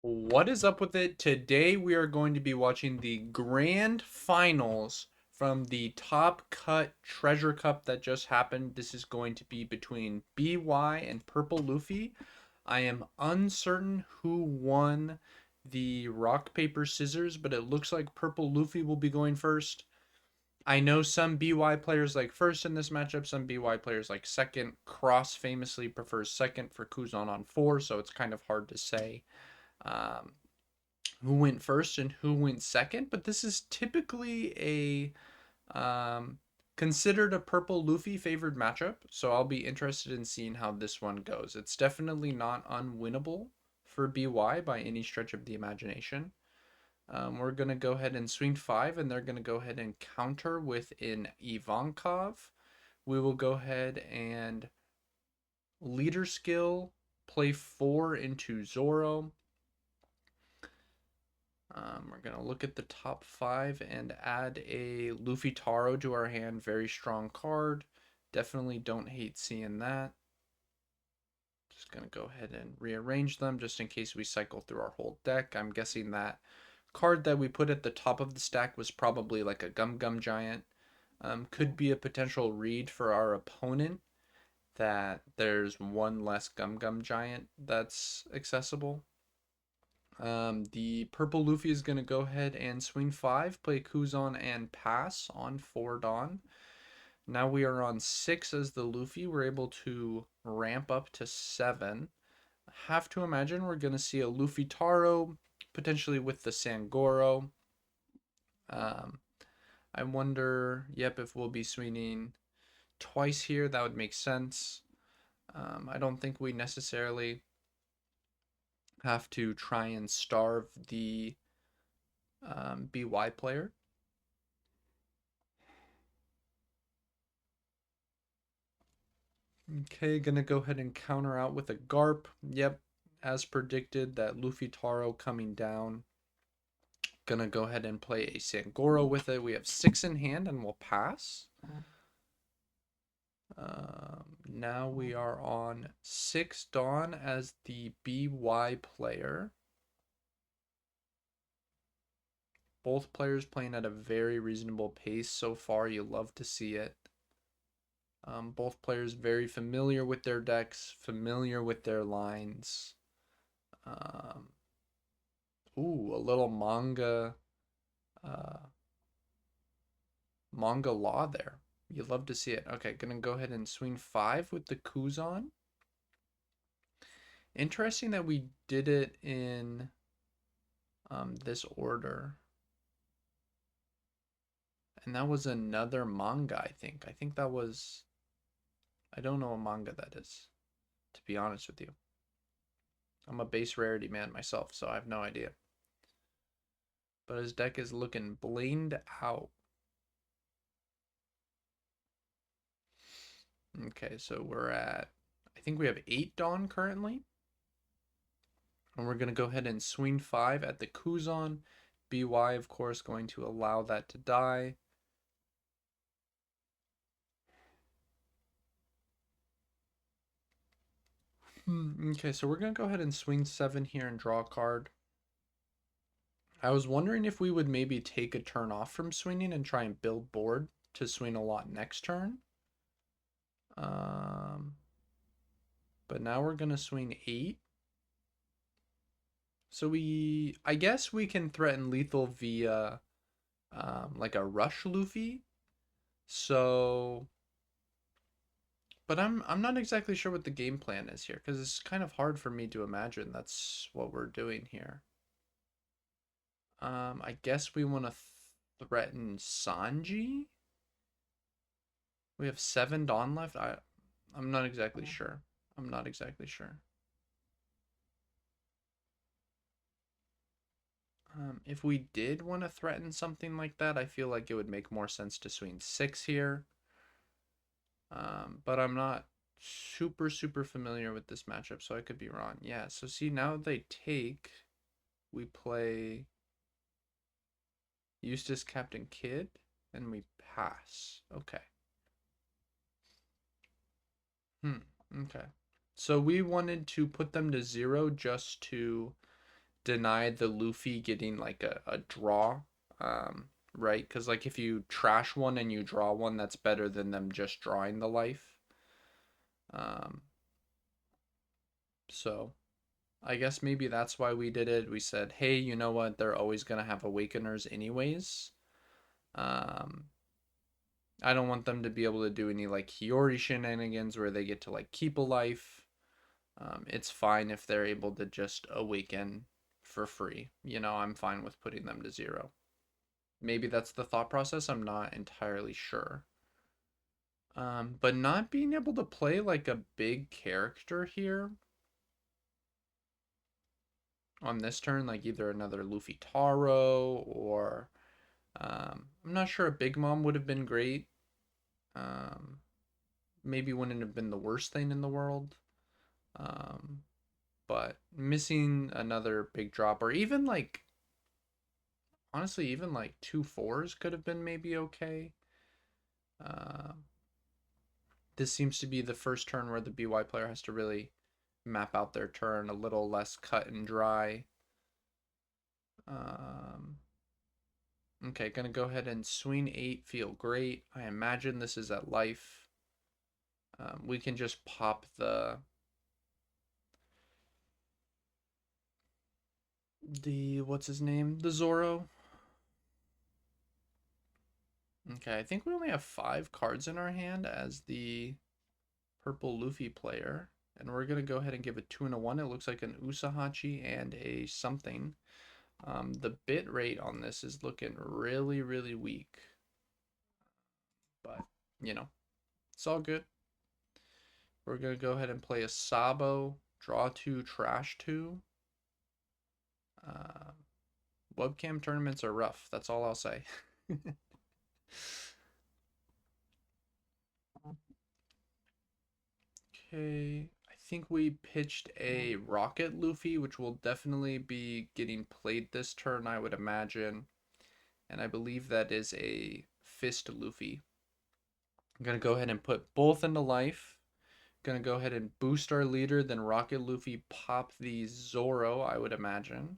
What is up with it? Today we are going to be watching the grand finals from the Top Cut Treasure Cup that just happened. This is going to be between BY and Purple Luffy. I am uncertain who won the rock, paper, scissors, but it looks like Purple Luffy will be going first. I know some BY players like first in this matchup, some BY players like second. Cross famously prefers second for Kuzan on 4, so it's kind of hard to say. Um, who went first and who went second, but this is typically a considered a purple Luffy favored matchup, so I'll be interested in seeing how this one goes. It's definitely not unwinnable for BY by any stretch of the imagination. We're going to go ahead and swing 5, and they're going to go ahead and counter with an Ivankov. We will go ahead and leader skill, play 4 into Zoro. We're going to look at the top 5 and add a Luffy Taro to our hand. Very strong card. Definitely don't hate seeing that. Just going to go ahead and rearrange them just in case we cycle through our whole deck. I'm guessing that card that we put at the top of the stack was probably like a Gum Gum Giant. Could be a potential read for our opponent that there's one less Gum Gum Giant that's accessible. The purple Luffy is going to go ahead and swing 5, play Kuzan and pass on 4 Dawn. Now we are on 6 as the Luffy. We're able to ramp up to 7. Have to imagine we're going to see a Luffy Taro, potentially with the Sangoro. Um, I wonder, if we'll be swinging twice here. That would make sense. I don't think we necessarily have to try and starve the BY player. Okay, gonna go ahead and counter out with a Garp. Yep, as predicted, that Luffy Taro coming down. Gonna go ahead and play a Sangoro with it. We have 6 in hand and we'll pass. Now we are on 6 Dawn as the BY player. Both players playing at a very reasonable pace so far. You love to see it. Both players very familiar with their decks, familiar with their lines. Um, a little uh, manga law there. You love to see it. Okay, gonna go ahead and swing 5 with the Kuzan. Interesting that we did it in this order. And that was another manga, I think. I think that was... I don't know what manga that is, to be honest with you. I'm a base rarity man myself, so I have no idea. But his deck is looking blamed out. Okay, so we're at... I think we have 8 Dawn currently. And we're going to go ahead and swing 5 at the Kuzan. BY, of course, going to allow that to die. Okay, so we're going to go ahead and swing 7 here and draw a card. I was wondering if we would maybe take a turn off from swinging and try and build board to swing a lot next turn. But now we're going to swing 8. So I guess we can threaten lethal via like a rush Luffy. So, but I'm not exactly sure what the game plan is here because it's kind of hard for me to imagine that's what we're doing here. I guess we want to threaten Sanji. We have 7 Dawn left. I'm not exactly sure. I'm not exactly sure. If we did want to threaten something like that, I feel like it would make more sense to swing 6 here. But I'm not super familiar with this matchup, so I could be wrong. Yeah, so see, now they take, we play Eustace Captain Kidd, and we pass. Okay. Okay. So we wanted to put them to 0 just to deny the Luffy getting like a draw, right? Because like if you trash one and you draw one, that's better than them just drawing the life. Um, so I guess maybe that's why we did it. We said, hey, you know what? They're always gonna have awakeners anyways. Um, I don't want them to be able to do any like Hiyori shenanigans where they get to like keep a life. It's fine if they're able to just awaken for free. You know, I'm fine with putting them to 0. Maybe that's the thought process. I'm not entirely sure. But not being able to play like a big character here on this turn, like either another Luffy Taro or I'm not sure a Big Mom would have been great. Um, Maybe wouldn't have been the worst thing in the world. Um, but missing another big drop, or even like honestly, even like 2 4s could have been maybe okay. Uh, this seems to be the first turn where the BY player has to really map out their turn a little less cut and dry. Um, okay, gonna go ahead and swing 8, feel great. I imagine this is at life. We can just pop the what's his name? The Zoro. Okay, I think we only have 5 cards in our hand as the purple Luffy player. And we're going to go ahead and give a 2 and a 1. It looks like an Usahachi and a something. The bit rate on this is looking really, really weak. But, you know, it's all good. We're going to go ahead and play a Sabo, draw 2, trash 2. Uh, Webcam tournaments are rough. That's all I'll say. Okay, I think we pitched a Rocket Luffy, which will definitely be getting played this turn, I would imagine. And I believe that is a Fist Luffy. I'm going to go ahead and put both into life. Going to go ahead and boost our leader, then Rocket Luffy pop the Zoro, I would imagine,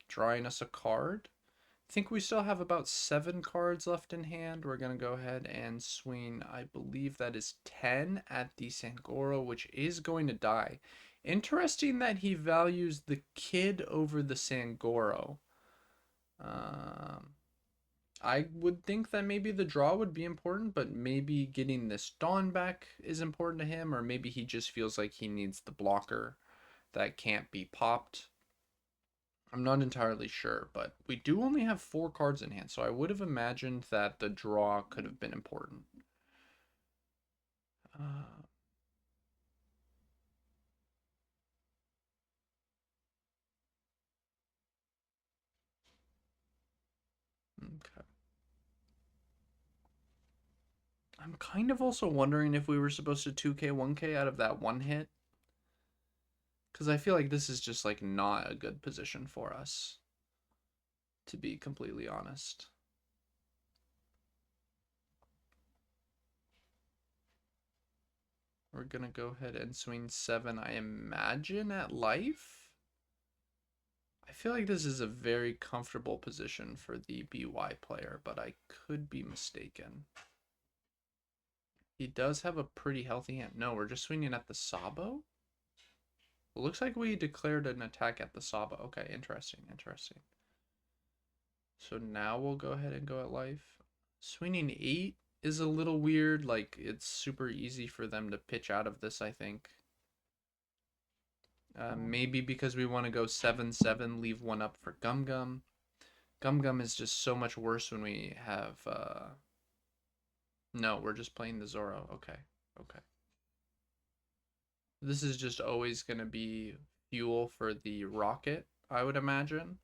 drawing us a card. I think we still have about 7 cards left in hand. We're going to go ahead and swing, I believe that is 10 at the Sangoro, which is going to die. Interesting that he values the kid over the Sangoro. I would think that maybe the draw would be important, but maybe getting this Dawn back is important to him, or maybe he just feels like he needs the blocker that can't be popped. I'm not entirely sure, but we do only have 4 cards in hand, so I would have imagined that the draw could have been important. Uh, okay. I'm kind of also wondering if we were supposed to 2K 1K out of that one hit, because I feel like this is just like not a good position for us, to be completely honest. We're gonna go ahead and swing 7, I imagine, at life. I feel like this is a very comfortable position for the BY player, but I could be mistaken. He does have a pretty healthy hand. No, we're just swinging at the Sabo? It looks like we declared an attack at the Sabo. Okay, interesting, interesting. So now we'll go ahead and go at life. Swinging 8 is a little weird. Like, it's super easy for them to pitch out of this, I think. Maybe because we want to go 7-7, leave 1 up for Gum Gum. Gum Gum is just so much worse when we have... No, we're just playing the Zoro. Okay, okay. This is just always going to be fuel for the rocket, I would imagine.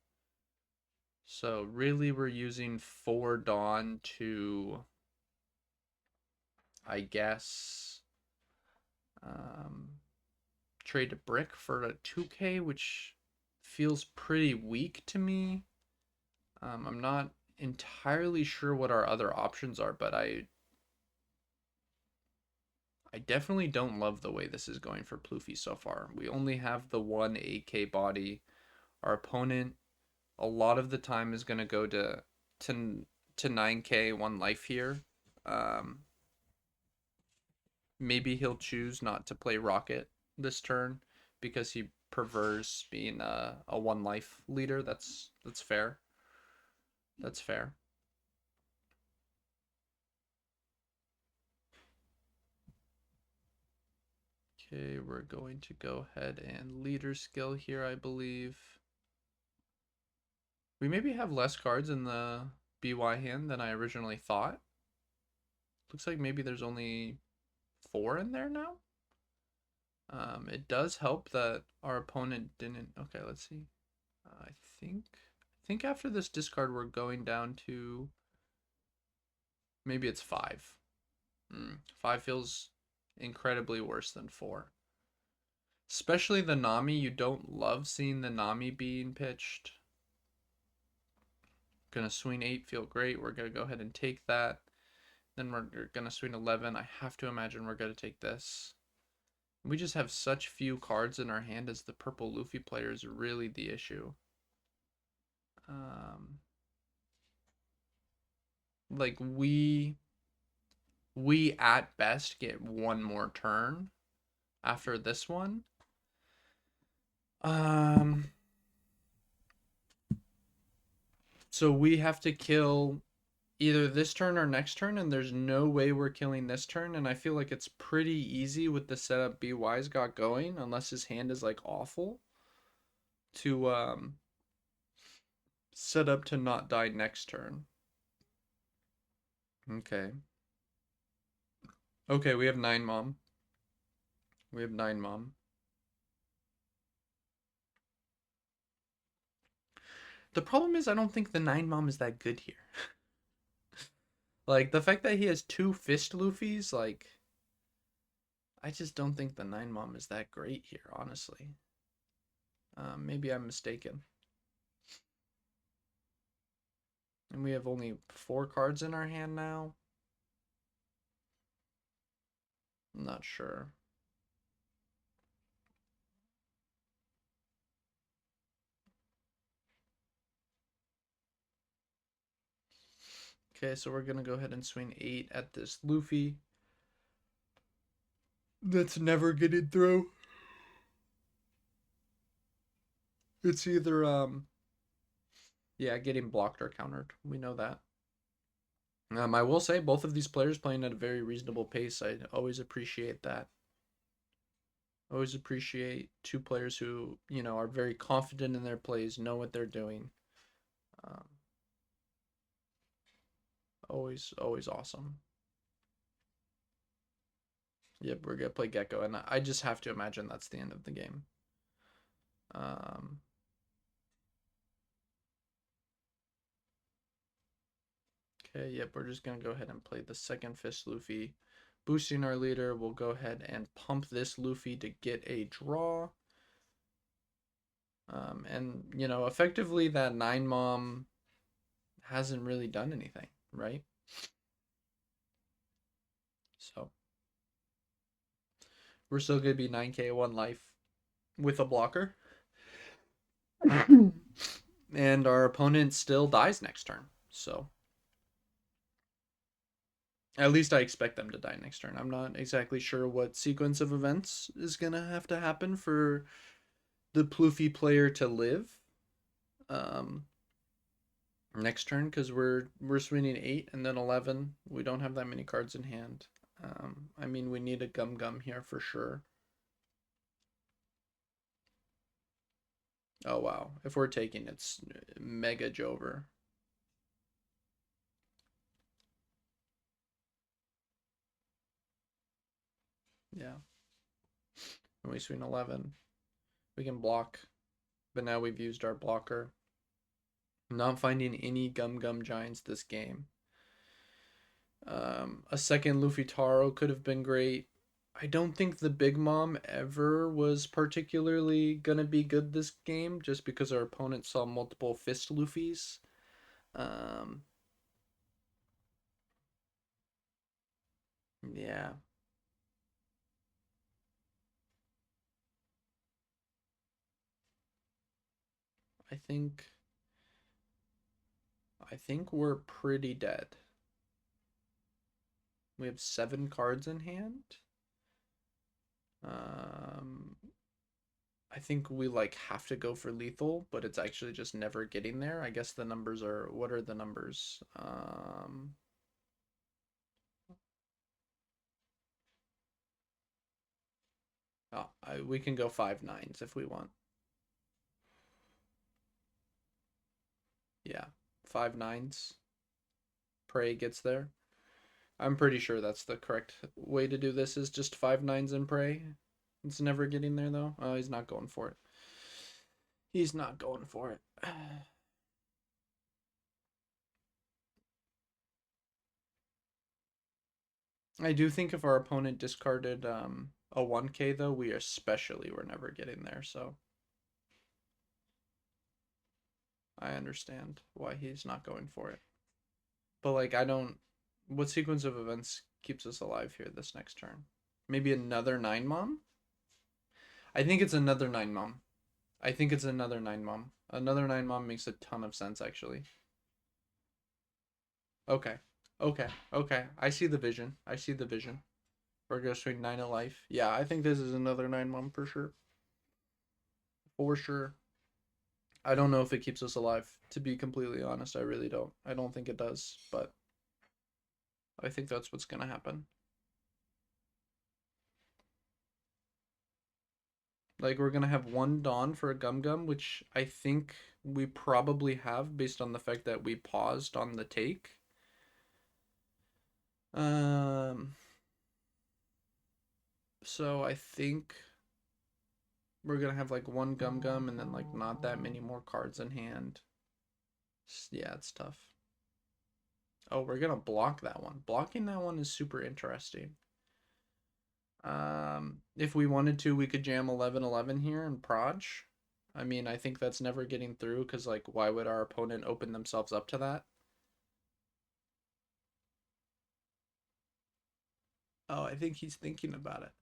So really we're using 4 Dawn to, I guess, trade a brick for a 2K, which feels pretty weak to me. I'm not entirely sure what our other options are, but I definitely don't love the way this is going for Ploofy so far. We only have the 1 AK body. Our opponent a lot of the time is going to go to to 9k 1 life here. Maybe he'll choose not to play Rocket this turn because he prefers being a 1 life leader. That's fair. That's fair. Okay, we're going to go ahead and leader skill here, I believe. We maybe have less cards in the BY hand than I originally thought. Looks like maybe there's only 4 in there now. It does help that our opponent didn't. Okay, let's see. I think after this discard we're going down to maybe it's 5. 5 feels incredibly worse than 4. Especially the Nami. You don't love seeing the Nami being pitched. Gonna swing 8, feel great. We're gonna go ahead and take that. Then we're gonna swing 11. I have to imagine we're gonna take this. We just have such few cards in our hand as the purple Luffy player is really the issue. Like we at best get 1 more turn after this one. So we have to kill either this turn or next turn, and there's no way we're killing this turn, and I feel like it's pretty easy with the setup BY's got going, unless his hand is like awful, to set up to not die next turn. Okay. Okay, we have 9 mom. We have 9 mom. The problem is I don't think the 9 mom is that good here. Like, the fact that he has 2 fist Luffys, like, I just don't think the 9 mom is that great here, honestly. Maybe I'm mistaken. And we have only 4 cards in our hand now. I'm not sure. Okay, so we're going to go ahead and swing 8 at this Luffy. That's never getting through. It's either, yeah, getting blocked or countered. We know that. I will say both of these players playing at a very reasonable pace. I always appreciate that. Always appreciate 2 players who, you know, are very confident in their plays, know what they're doing. Always awesome. Yep, we're gonna play Gecko, and I just have to imagine that's the end of the game. Okay, yep, we're just gonna go ahead and play the second fist Luffy. Boosting our leader, we'll go ahead and pump this Luffy to get a draw. And, you know, effectively that 9 mom hasn't really done anything, right? So we're still gonna be 9k 1 life with a blocker. And our opponent still dies next turn, so at least I expect them to die next turn. I'm not exactly sure what sequence of events is gonna have to happen for the Pluffy player to live next turn, because we're swinging 8 and then 11. We don't have that many cards in hand. I mean, we need a Gum here for sure. Oh wow, if we're taking, it's mega Jover. Yeah. When we swing 11, we can block, but now we've used our blocker. Not finding any Gum Giants this game. A second Luffy Taro could have been great. I don't think the Big Mom ever was particularly gonna be good this game, just because our opponent saw multiple fist Luffys. Yeah. I think we're pretty dead. We have 7 cards in hand. I think we like have to go for lethal, but it's actually just never getting there. I guess the numbers are, what are the numbers? We can go 5/9s if we want. Yeah, 5/9s. Prey gets there. I'm pretty sure that's the correct way to do this, is just 5/9s and Prey. It's never getting there though. Oh, he's not going for it. He's not going for it. I do think if our opponent discarded a 1K though, we especially were never getting there, so I understand why he's not going for it. But like I don't, what sequence of events keeps us alive here this next turn? Maybe another 9 mom? I think it's another 9 mom. I think it's another 9 mom. Another 9 mom makes a ton of sense actually. Okay. Okay. Okay. I see the vision. I see the vision. We're going to swing 9 of life. Yeah, I think this is another 9 mom for sure. For sure. I don't know if it keeps us alive. To be completely honest, I really don't. I don't think it does, but I think that's what's going to happen. Like, we're going to have 1 Dawn for a Gum Gum, which I think we probably have based on the fact that we paused on the take. So I think we're going to have like 1 Gum Gum and then like not that many more cards in hand. Yeah, it's tough. Oh, we're going to block that one. Blocking that one is super interesting. If we wanted to, we could jam 11/11 here and proj. I mean, I think that's never getting through because, like, why would our opponent open themselves up to that? Oh, I think he's thinking about it.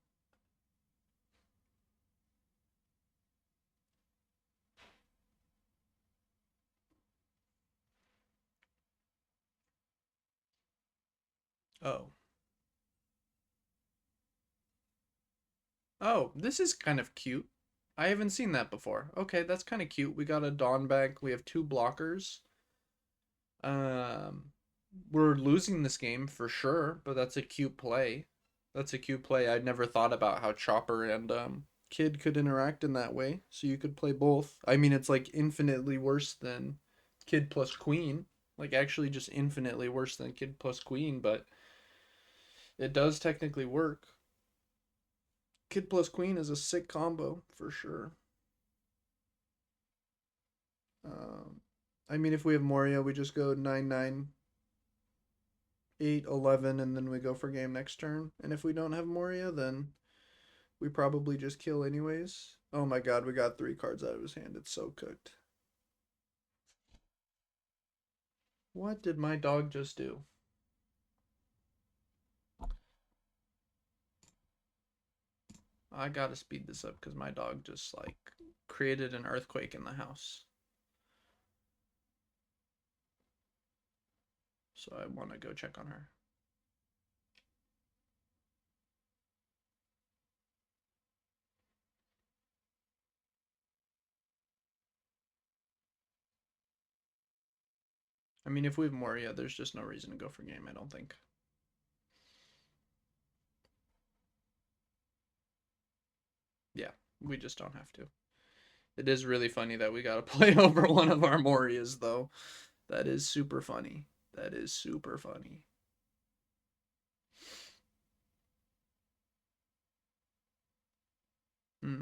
Oh. Oh, this is kind of cute. I haven't seen that before. Okay, that's kind of cute. We got a Dawn back. We have 2 blockers. Um, we're losing this game for sure, but that's a cute play. That's a cute play. I'd never thought about how Chopper and Kid could interact in that way. So you could play both. I mean, it's like infinitely worse than Kid plus Queen. Like actually just infinitely worse than Kid plus Queen, but it does technically work. Kid plus Queen is a sick combo for sure. Um, I mean, if we have Moria, we just go 9/9, 8/11, and then we go for game next turn. And if we don't have Moria, then we probably just kill anyways. Oh my god, we got 3 cards out of his hand. It's so cooked. What did my dog just do? I gotta speed this up because my dog just like created an earthquake in the house. So I want to go check on her. I mean, if we have Moria, there's just no reason to go for game, I don't think. Yeah, we just don't have to. It is really funny that we gotta play over one of our Morias, though. That is super funny. That is super funny.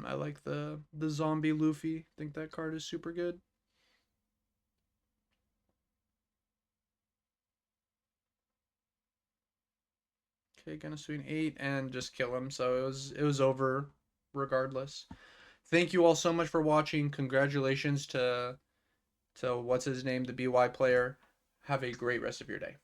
I like the zombie Luffy. Think that card is super good. Okay, gonna swing 8 and just kill him. So it was over regardless. Thank you all so much for watching. Congratulations to what's his name, the BY player. Have a great rest of your day.